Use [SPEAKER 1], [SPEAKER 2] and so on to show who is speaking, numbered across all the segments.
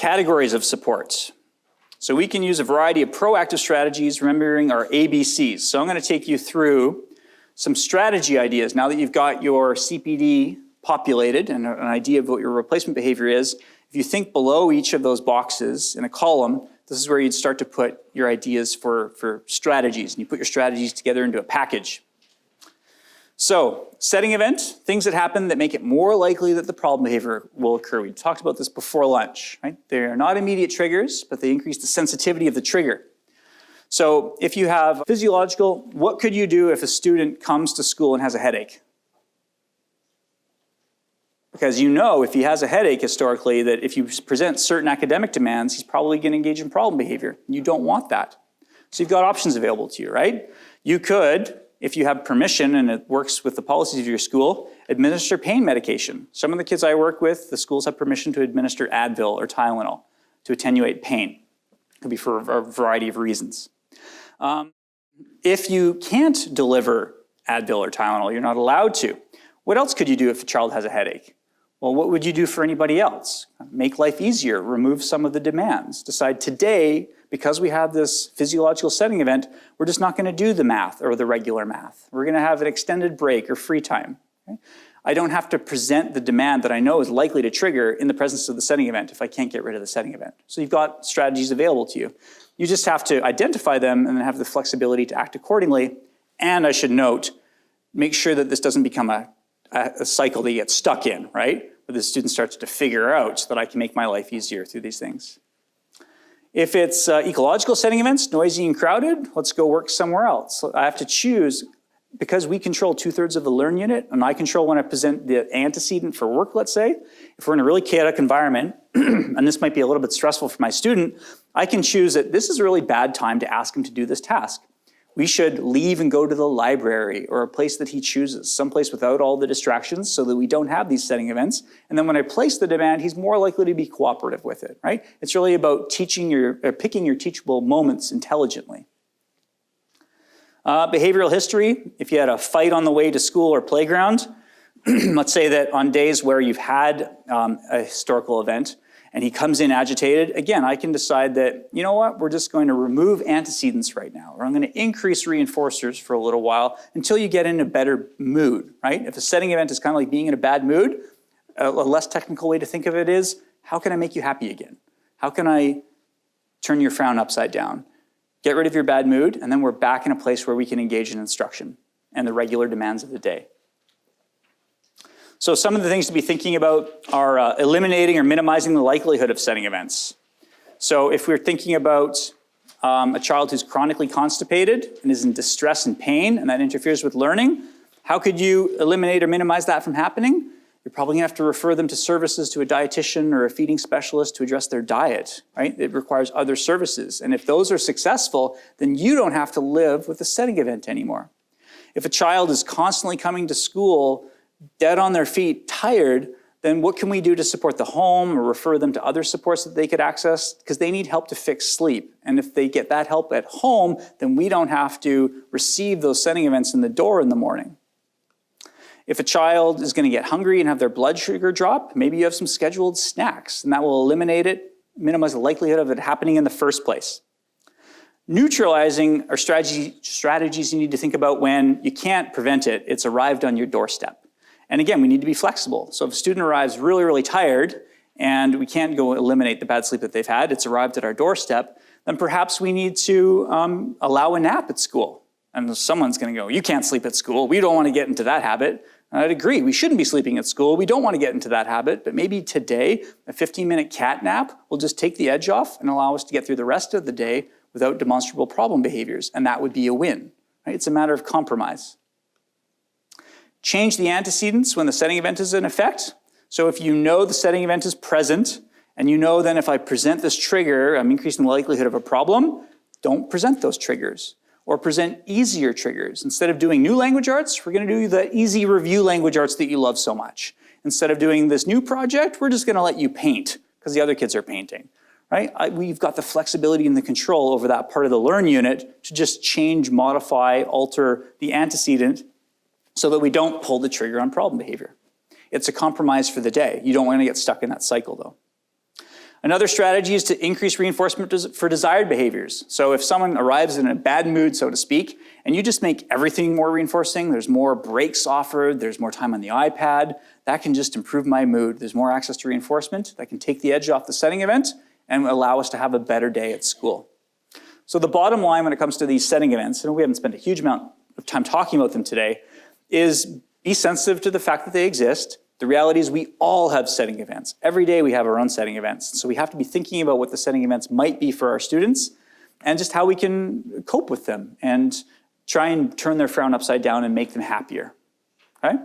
[SPEAKER 1] categories of support. So we can use a variety of proactive strategies, remembering our ABCs. So I'm going to take you through some strategy ideas. Now that you've got your CPD populated and an idea of what your replacement behavior is, if you think below each of those boxes in a column, this is where you'd start to put your ideas for strategies. And you put your strategies together into a package. So, setting event, things that happen that make it more likely that the problem behavior will occur. We talked about this before lunch, right? They are not immediate triggers, but they increase the sensitivity of the trigger. So, if you have physiological, what could you do if a student comes to school and has a headache? Because you know if he has a headache historically that if you present certain academic demands, he's probably going to engage in problem behavior. You don't want that. So you've got options available to you, right? You could, if you have permission and it works with the policies of your school, administer pain medication. Some of the kids I work with, the schools have permission to administer Advil or Tylenol to attenuate pain. It could be for a variety of reasons. If you can't deliver Advil or Tylenol, you're not allowed to. What else could you do if a child has a headache? Well, what would you do for anybody else? Make life easier, remove some of the demands. Decide today, because we have this physiological setting event, we're just not going to do the math or the regular math. We're going to have an extended break or free time. Okay? I don't have to present the demand that I know is likely to trigger in the presence of the setting event if I can't get rid of the setting event. So you've got strategies available to you. You just have to identify them and then have the flexibility to act accordingly. And I should note, make sure that this doesn't become a cycle that you get stuck in, right? Where the student starts to figure out so that I can make my life easier through these things. If it's ecological setting events, noisy and crowded, let's go work somewhere else. So I have to choose, because we control 2/3 of the learn unit, and I control when I present the antecedent for work, let's say. If we're in a really chaotic environment, and this might be a little bit stressful for my student, I can choose that this is a really bad time to ask him to do this task. We should leave and go to the library or a place that he chooses, someplace without all the distractions so that we don't have these setting events. And then when I place the demand, he's more likely to be cooperative with it, right? It's really about picking your teachable moments intelligently. Behavioral history, if you had a fight on the way to school or playground, let's say that on days where you've had a historical event, and he comes in agitated, again, I can decide that, you know what, we're just going to remove antecedents right now, or I'm going to increase reinforcers for a little while until you get in a better mood, right? If a setting event is kind of like being in a bad mood, a less technical way to think of it is, how can I make you happy again? How can I turn your frown upside down? Get rid of your bad mood, and then we're back in a place where we can engage in instruction and the regular demands of the day. So some of the things to be thinking about are eliminating or minimizing the likelihood of setting events. So if we're thinking about a child who's chronically constipated and is in distress and pain, and that interferes with learning, how could you eliminate or minimize that from happening? You're probably going to have to refer them to services to a dietitian or a feeding specialist to address their diet, right? It requires other services. And if those are successful, then you don't have to live with the setting event anymore. If a child is constantly coming to school dead on their feet, tired, then what can we do to support the home or refer them to other supports that they could access? Because they need help to fix sleep. And if they get that help at home, then we don't have to receive those setting events in the door in the morning. If a child is going to get hungry and have their blood sugar drop, maybe you have some scheduled snacks, and that will eliminate it, minimize the likelihood of it happening in the first place. Neutralizing are strategies you need to think about when you can't prevent it, it's arrived on your doorstep. And again, we need to be flexible. So if a student arrives really, really tired and we can't go eliminate the bad sleep that they've had, it's arrived at our doorstep, then perhaps we need to allow a nap at school. And someone's going to go, you can't sleep at school. We don't want to get into that habit. And I'd agree, we shouldn't be sleeping at school. We don't want to get into that habit. But maybe today, a 15-minute cat nap will just take the edge off and allow us to get through the rest of the day without demonstrable problem behaviors. And that would be a win. Right? It's a matter of compromise. Change the antecedents when the setting event is in effect. So if you know the setting event is present, and you know then if I present this trigger, I'm increasing the likelihood of a problem, don't present those triggers. Or present easier triggers. Instead of doing new language arts, we're going to do the easy review language arts that you love so much. Instead of doing this new project, we're just going to let you paint, because the other kids are painting. Right? We've got the flexibility and the control over that part of the learn unit to just change, modify, alter the antecedent so that we don't pull the trigger on problem behavior. It's a compromise for the day. You don't want to get stuck in that cycle, though. Another strategy is to increase reinforcement for desired behaviors. So if someone arrives in a bad mood, so to speak, and you just make everything more reinforcing, there's more breaks offered, there's more time on the iPad, that can just improve my mood. There's more access to reinforcement that can take the edge off the setting event and allow us to have a better day at school. So the bottom line when it comes to these setting events, and we haven't spent a huge amount of time talking about them today, is be sensitive to the fact that they exist. The reality is we all have setting events. Every day we have our own setting events. So we have to be thinking about what the setting events might be for our students and just how we can cope with them and try and turn their frown upside down and make them happier. Okay?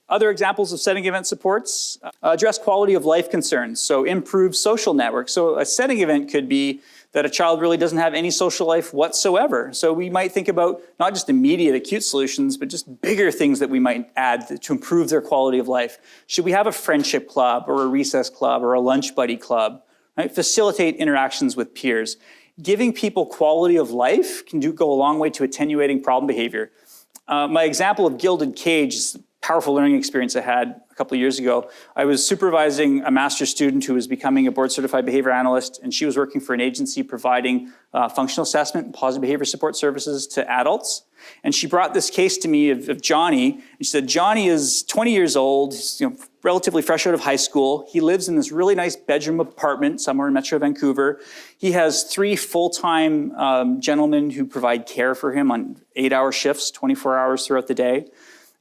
[SPEAKER 1] Other examples of setting event supports, address quality of life concerns, so improve social networks. So a setting event could be that a child really doesn't have any social life whatsoever. So we might think about not just immediate acute solutions, but just bigger things that we might add to improve their quality of life. Should we have a friendship club or a recess club or a lunch buddy club? Right? Facilitate interactions with peers. Giving people quality of life can go a long way to attenuating problem behavior. My example of gilded cage is a powerful learning experience I had a couple of years ago. I was supervising a master's student who was becoming a board-certified behavior analyst, and she was working for an agency providing functional assessment and positive behavior support services to adults. And she brought this case to me of Johnny, and she said, Johnny is 20 years old, he's, relatively fresh out of high school. He lives in this really nice bedroom apartment somewhere in Metro Vancouver. He has 3 full-time gentlemen who provide care for him on 8-hour shifts, 24 hours throughout the day.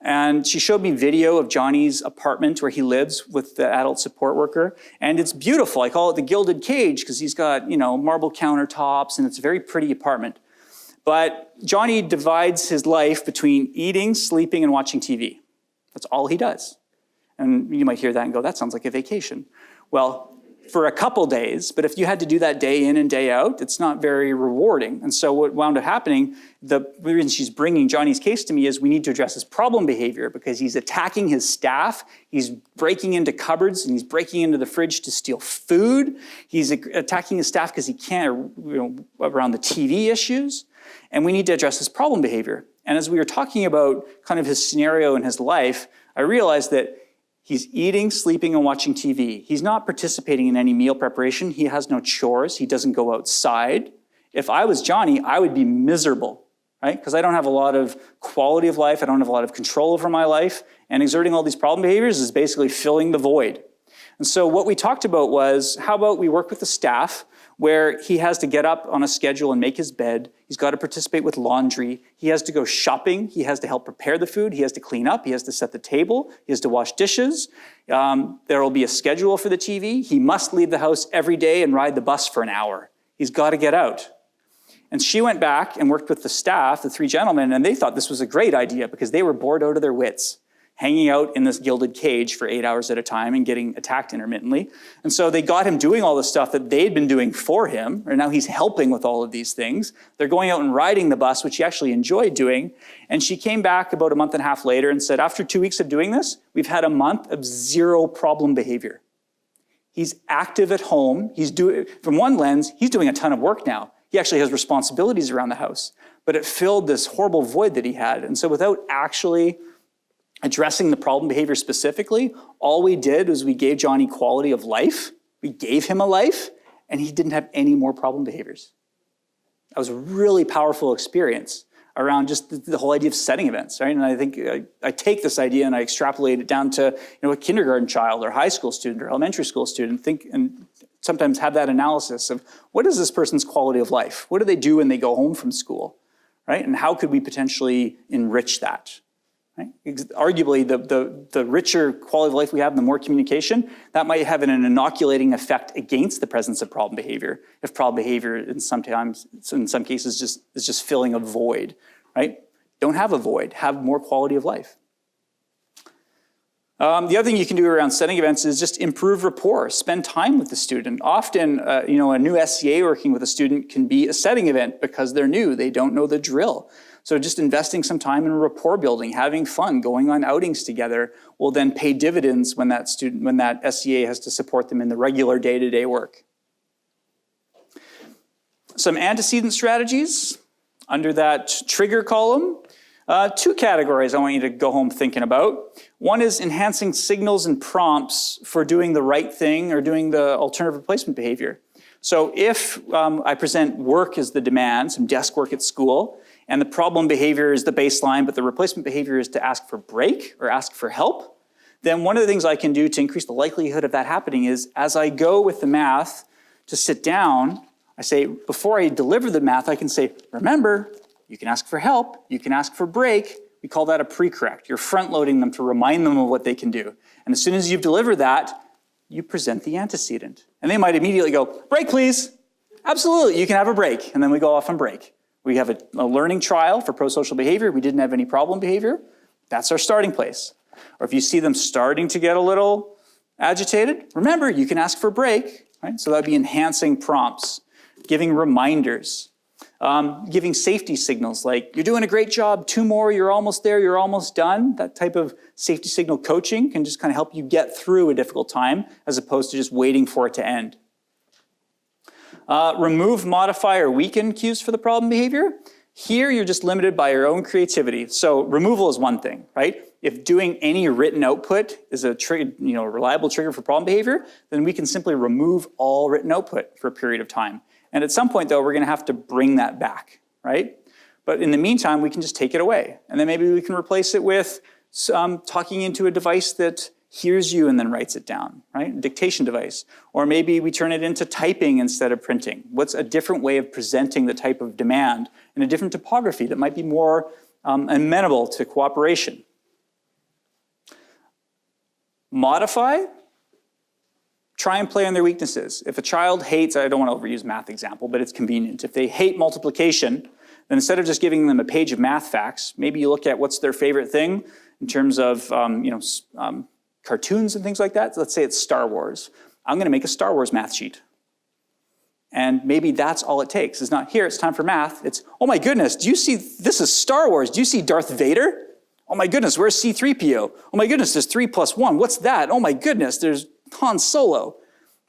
[SPEAKER 1] And she showed me video of Johnny's apartment where he lives with the adult support worker. And it's beautiful. I call it the gilded cage because he's got, marble countertops and it's a very pretty apartment. But Johnny divides his life between eating, sleeping, and watching TV. That's all he does. And you might hear that and go, that sounds like a vacation. Well, for a couple days, but if you had to do that day in and day out, it's not very rewarding. And so what wound up happening, the reason she's bringing Johnny's case to me is we need to address his problem behavior because he's attacking his staff, he's breaking into cupboards, and he's breaking into the fridge to steal food. He's attacking his staff because he can't, around the TV issues. And we need to address his problem behavior. And as we were talking about kind of his scenario in his life, I realized that he's eating, sleeping, and watching TV. He's not participating in any meal preparation. He has no chores. He doesn't go outside. If I was Johnny, I would be miserable, right? Because I don't have a lot of quality of life. I don't have a lot of control over my life. And exerting all these problem behaviors is basically filling the void. And so what we talked about was, how about we work with the staff where he has to get up on a schedule and make his bed. He's got to participate with laundry. He has to go shopping. He has to help prepare the food. He has to clean up. He has to set the table. He has to wash dishes. There will be a schedule for the TV. He must leave the house every day and ride the bus for an hour. He's got to get out. And she went back and worked with the staff, the 3 gentlemen, and they thought this was a great idea because they were bored out of their wits, hanging out in this gilded cage for 8 hours at a time and getting attacked intermittently. And so they got him doing all the stuff that they'd been doing for him, and now he's helping with all of these things. They're going out and riding the bus, which he actually enjoyed doing. And she came back about a month and a half later and said, after 2 weeks of doing this, we've had a month of 0 problem behavior. He's active at home. From one lens, he's doing a ton of work now. He actually has responsibilities around the house, but it filled this horrible void that he had. And so without actually addressing the problem behavior specifically, all we did was we gave Johnny quality of life, we gave him a life, and he didn't have any more problem behaviors. That was a really powerful experience around just the whole idea of setting events, right? And I think I take this idea and I extrapolate it down to a kindergarten child or high school student or elementary school student, and sometimes have that analysis of what is this person's quality of life? What do they do when they go home from school, right? And how could we potentially enrich that? Right? Arguably, the richer quality of life we have, the more communication, that might have an inoculating effect against the presence of problem behavior. If problem behavior in some cases is just filling a void, right? Don't have a void, have more quality of life. The other thing you can do around setting events is just improve rapport, spend time with the student. Often, a new SCA working with a student can be a setting event because they're new, they don't know the drill. So just investing some time in rapport building, having fun, going on outings together will then pay dividends when that SCA has to support them in the regular day-to-day work. Some antecedent strategies under that trigger column. Two categories I want you to go home thinking about. One is enhancing signals and prompts for doing the right thing or doing the alternative replacement behavior. So if I present work as the demand, some desk work at school, and the problem behavior is the baseline, but the replacement behavior is to ask for break or ask for help, then one of the things I can do to increase the likelihood of that happening is, as I go with the math to sit down, I say, before I deliver the math, I can say, remember, you can ask for help, you can ask for break. We call that a pre-correct. You're front-loading them to remind them of what they can do. And as soon as you've delivered that, you present the antecedent. And they might immediately go, break, please. Absolutely, you can have a break. And then we go off on break. We have a learning trial for prosocial behavior. We didn't have any problem behavior. That's our starting place. Or if you see them starting to get a little agitated, remember, you can ask for a break. Right? So that'd be enhancing prompts, giving reminders, giving safety signals like, you're doing a great job, 2 more, you're almost there, you're almost done. That type of safety signal coaching can just kind of help you get through a difficult time as opposed to just waiting for it to end. Remove, modify, or weaken cues for the problem behavior. Here, you're just limited by your own creativity. So removal is one thing, right? If doing any written output is a reliable trigger for problem behavior, then we can simply remove all written output for a period of time. And at some point, though, we're going to have to bring that back, right? But in the meantime, we can just take it away. And then maybe we can replace it with talking into a device that hears you and then writes it down, right? A dictation device. Or maybe we turn it into typing instead of printing. What's a different way of presenting the type of demand in a different topography that might be more amenable to cooperation? Modify. Try and play on their weaknesses. If a child hates, I don't want to overuse math example, but it's convenient. If they hate multiplication, then instead of just giving them a page of math facts, maybe you look at what's their favorite thing in terms of cartoons and things like that. So let's say it's Star Wars. I'm going to make a Star Wars math sheet. And maybe that's all it takes. It's not, here, it's time for math. It's, oh my goodness, do you see, this is Star Wars. Do you see Darth Vader? Oh my goodness, where's C-3PO? Oh my goodness, there's 3 + 1. What's that? Oh my goodness, there's Han Solo,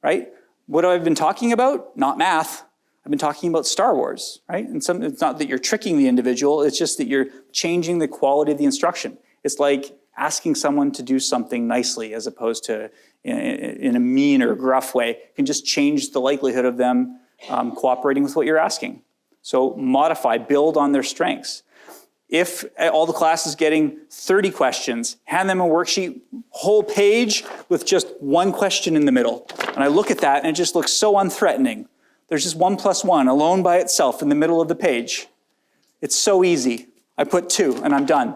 [SPEAKER 1] right? What have I been talking about? Not math. I've been talking about Star Wars, right? And it's not that you're tricking the individual, it's just that you're changing the quality of the instruction. It's like asking someone to do something nicely as opposed to in a mean or gruff way. It can just change the likelihood of them cooperating with what you're asking. So modify, build on their strengths. If all the class is getting 30 questions, hand them a worksheet, whole page with just one question in the middle. And I look at that and it just looks so unthreatening. There's just 1 + 1 alone by itself in the middle of the page. It's so easy. I put 2 and I'm done.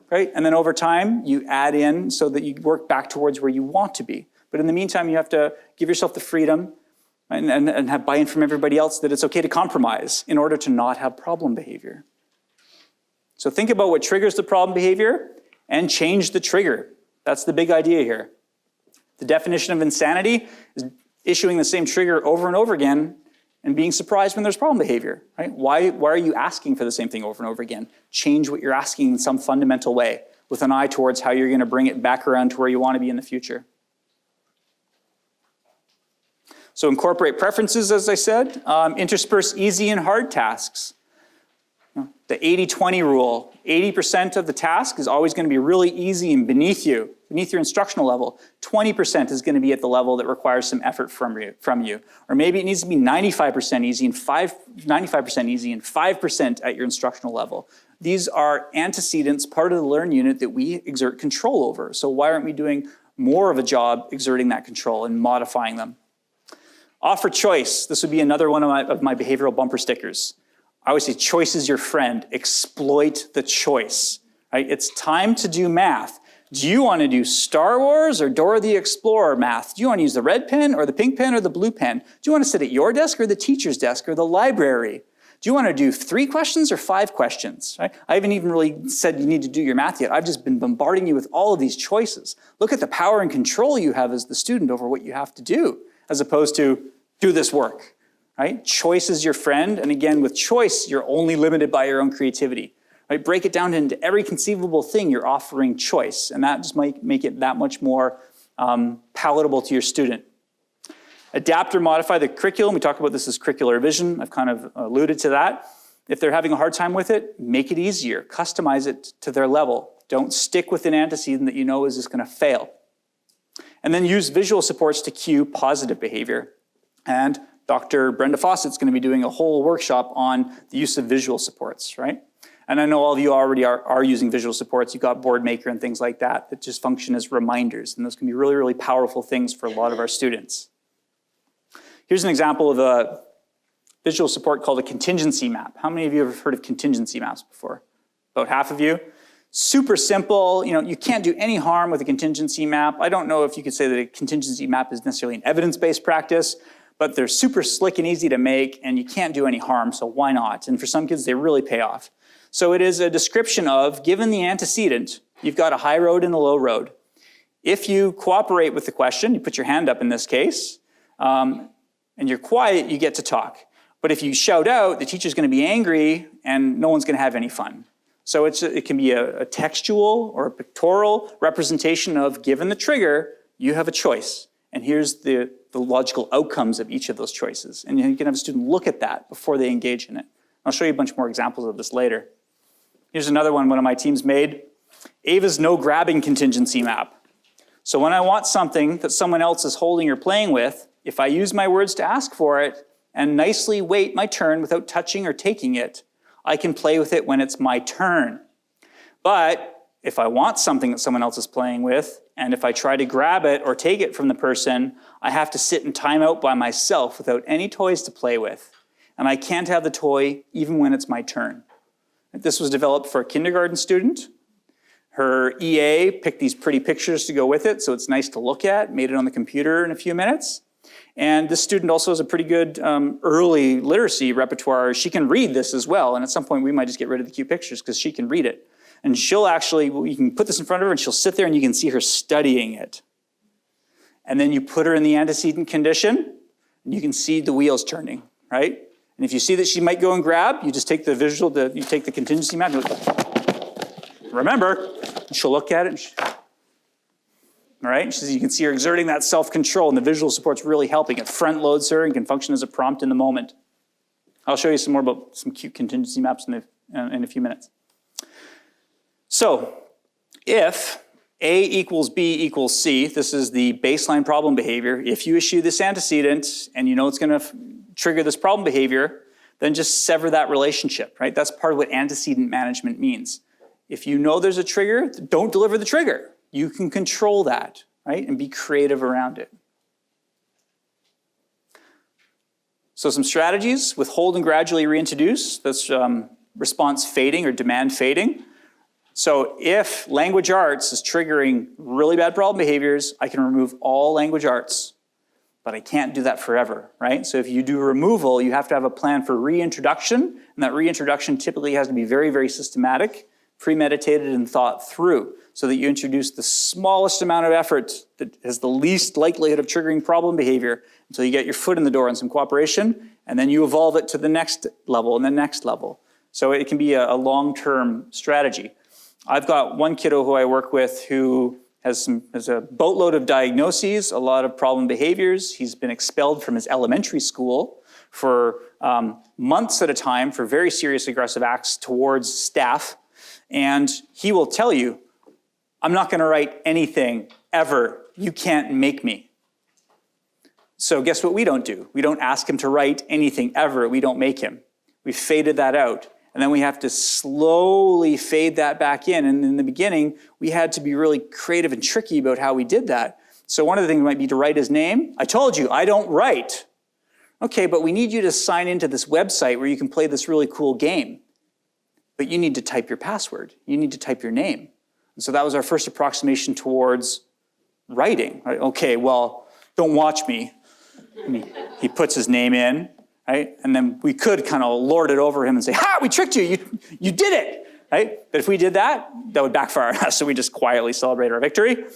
[SPEAKER 1] Right? And then over time, you add in so that you work back towards where you want to be. But in the meantime, you have to give yourself the freedom and have buy-in from everybody else that it's okay to compromise in order to not have problem behavior. So think about what triggers the problem behavior and change the trigger. That's the big idea here. The definition of insanity is issuing the same trigger over and over again and being surprised when there's problem behavior, right? Why are you asking for the same thing over and over again? Change what you're asking in some fundamental way with an eye towards how you're going to bring it back around to where you want to be in the future. So incorporate preferences, as I said. Intersperse easy and hard tasks. The 80-20 rule. 80% of the task is always going to be really easy and beneath your instructional level. 20% is going to be at the level that requires some effort from you. Or maybe it needs to be 95% easy and 5% at your instructional level. These are antecedents, part of the learn unit that we exert control over. So why aren't we doing more of a job exerting that control and modifying them? Offer choice. This would be another one of my behavioral bumper stickers. I always say choice is your friend. Exploit the choice. Right? It's time to do math. Do you want to do Star Wars or Dora the Explorer math? Do you want to use the red pen or the pink pen or the blue pen? Do you want to sit at your desk or the teacher's desk or the library? Do you want to do 3 questions or 5 questions? Right? I haven't even really said you need to do your math yet. I've just been bombarding you with all of these choices. Look at the power and control you have as the student over what you have to do, as opposed to do this work. Right? Choice is your friend, and again, with choice, you're only limited by your own creativity. Right? Break it down into every conceivable thing you're offering choice, and that just might make it that much more palatable to your student. Adapt or modify the curriculum. We talk about this as curricular vision. I've kind of alluded to that. If they're having a hard time with it, make it easier. Customize it to their level. Don't stick with an antecedent that you know is just going to fail. And then use visual supports to cue positive behavior. And Dr. Brenda Fawcett's going to be doing a whole workshop on the use of visual supports, right? And I know all of you already are using visual supports. You've got BoardMaker and things like that that just function as reminders. And those can be really, really powerful things for a lot of our students. Here's an example of a visual support called a contingency map. How many of you have heard of contingency maps before? About half of you. Super simple. You know, you can't do any harm with a contingency map. I don't know if you could say that a contingency map is necessarily an evidence-based practice, but they're super slick and easy to make, and you can't do any harm, so why not? And for some kids, they really pay off. So it is a description of, given the antecedent, you've got a high road and a low road. If you cooperate with the question, you put your hand up in this case, and you're quiet, you get to talk. But if you shout out, the teacher's going to be angry, and no one's going to have any fun. So it can be a textual or a pictorial representation of, given the trigger, you have a choice. And here's the logical outcomes of each of those choices. And you can have a student look at that before they engage in it. I'll show you a bunch more examples of this later. Here's another one of my teams made. Ava's no grabbing contingency map. So when I want something that someone else is holding or playing with, if I use my words to ask for it and nicely wait my turn without touching or taking it, I can play with it when it's my turn. But if I want something that someone else is playing with, and if I try to grab it or take it from the person, I have to sit in timeout by myself without any toys to play with. And I can't have the toy even when it's my turn. This was developed for a kindergarten student. Her EA picked these pretty pictures to go with it, so it's nice to look at, made it on the computer in a few minutes. And this student also has a pretty good early literacy repertoire. She can read this as well, and at some point we might just get rid of the cute pictures because she can read it. And she'll actually, you can put this in front of her and she'll sit there and you can see her studying it. And then you put her in the antecedent condition and you can see the wheels turning, right? And if you see that she might go and grab, you just take the visual, you take the contingency map, and remember, and she'll look at it, and all right? You can see her exerting that self-control, and the visual support's really helping. It front loads her and can function as a prompt in the moment. I'll show you some more about some cute contingency maps in a few minutes. So if A equals B equals C, this is the baseline problem behavior. If you issue this antecedent and you know it's going to trigger this problem behavior, then just sever that relationship, right? That's part of what antecedent management means. If you know there's a trigger, don't deliver the trigger. You can control that, right? And be creative around it. So some strategies: withhold and gradually reintroduce. That's response fading or demand fading. So if language arts is triggering really bad problem behaviors, I can remove all language arts, but I can't do that forever, right? So if you do removal, you have to have a plan for reintroduction, and that reintroduction typically has to be very, very systematic, premeditated, and thought through, so that you introduce the smallest amount of effort that has the least likelihood of triggering problem behavior until you get your foot in the door on some cooperation, and then you evolve it to the next level and the next level. So it can be a long-term strategy. I've got one kiddo who I work with who has a boatload of diagnoses, a lot of problem behaviors. He's been expelled from his elementary school for months at a time for very serious aggressive acts towards staff. And he will tell you, I'm not going to write anything ever. You can't make me. So guess what we don't do? We don't ask him to write anything ever. We don't make him. We've faded that out. And then we have to slowly fade that back in. And in the beginning, we had to be really creative and tricky about how we did that. So one of the things might be to write his name. I told you, I don't write. Okay, but we need you to sign into this website where you can play this really cool game. But you need to type your password. You need to type your name. And so that was our first approximation towards writing. Right? Okay, well, don't watch me. And he puts his name in. Right? And then we could kind of lord it over him and say, ha, we tricked you, you did it, right? But if we did that, that would backfire on us, so we just quietly celebrate our victory.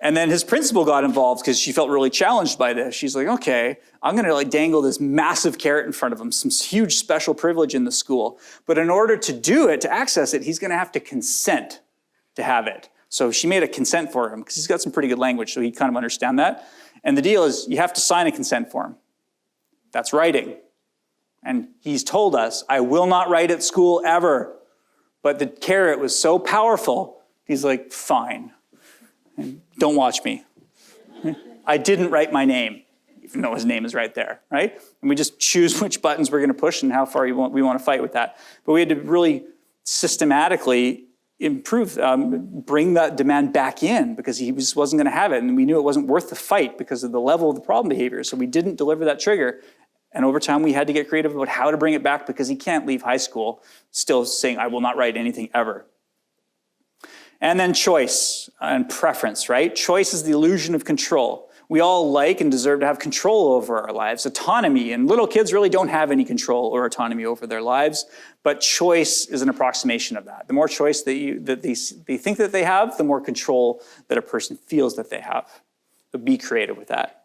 [SPEAKER 1] And then his principal got involved because she felt really challenged by this. She's like, okay, I'm gonna like dangle this massive carrot in front of him, some huge special privilege in the school. But in order to do it, to access it, he's gonna have to consent to have it. So she made a consent for him because he's got some pretty good language, so he'd kind of understand that. And the deal is you have to sign a consent form. That's writing. And he's told us, I will not write at school ever. But the carrot was so powerful, he's like, fine, don't watch me. I didn't write my name, even though his name is right there, right? And we just choose which buttons we're going to push and how far we want to fight with that. But we had to really systematically bring that demand back in because he just wasn't going to have it. And we knew it wasn't worth the fight because of the level of the problem behavior. So we didn't deliver that trigger. And over time, we had to get creative about how to bring it back because he can't leave high school still saying, I will not write anything ever. And then choice and preference, right? Choice is the illusion of control. We all like and deserve to have control over our lives, autonomy, and little kids really don't have any control or autonomy over their lives, but choice is an approximation of that. The more choice that they think that they have, the more control that a person feels that they have. So be creative with that.